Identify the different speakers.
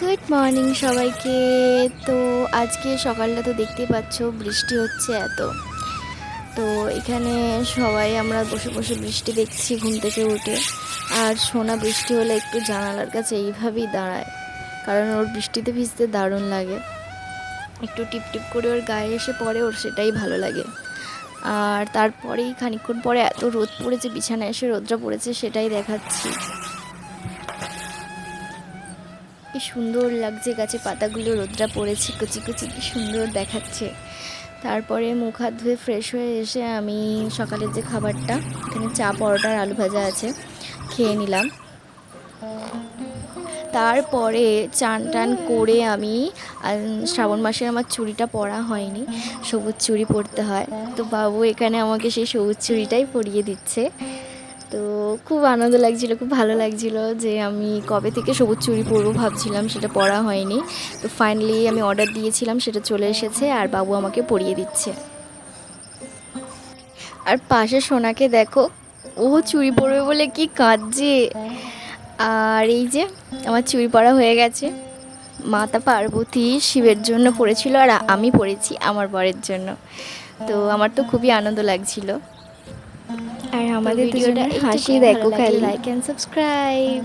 Speaker 1: Good morning সবাইকে। তো আজকে সকালটা তো দেখতেই পাচ্ছ, বৃষ্টি হচ্ছে এত। তো এখানে সবাই আমরা বসে বসে বৃষ্টি দেখছি ঘুম থেকে উঠে। আর সোনা বৃষ্টি হলে একটু জানালার কাছে এইভাবেই দাঁড়ায়, কারণ ওর বৃষ্টিতে ভিজতে দারুণ লাগে। একটু টিপ টিপ করে ওর গায়ে এসে পড়ে, ওর সেটাই ভালো লাগে। আর তারপরেই খানিকক্ষণ পরে এত রোদ পড়েছে, বিছানায় এসে রোদটা পড়েছে সেটাই দেখাচ্ছি। কি সুন্দর লাগছে, গাছে পাতাগুলো রোদটা পড়েছে, কুচি কুচি, কি সুন্দর দেখাচ্ছে। তারপরে মুখ হাত ধুয়ে ফ্রেশ হয়ে এসে আমি সকালের যে খাবারটা, এখানে চা পরোটা আর আলু ভাজা আছে, খেয়ে নিলাম। তারপরে চান টান করে আমি শ্রাবণ মাসে আমার চুড়িটা পরা হয়নি, সবুজ চুড়ি পরতে হয়। তো বাবু এখানে আমাকে সেই সবুজ চুড়িটাই পরিয়ে দিচ্ছে। তো খুব আনন্দ লাগছিল, খুব ভালো লাগছিল যে আমি কবে থেকে সবুজ চুড়ি পরবো ভাবছিলাম, সেটা পরা হয়নি। তো ফাইনালি আমি অর্ডার দিয়েছিলাম, সেটা চলে এসেছে আর বাবু আমাকে পরিয়ে দিচ্ছে। আর পাশে সোনাকে দেখো, ও চুড়ি পরবে বলে কি কাঁদছে। আর এই যে আমার চুড়ি পরা হয়ে গেছে। মাতা পার্বতী শিবের জন্য পড়েছিল আর আমি পড়েছি আমার বরের জন্য। তো আমার তো খুবই আনন্দ লাগছিল। আর আমাদের দুজনের হাসি দেখো খালি। Like and subscribe.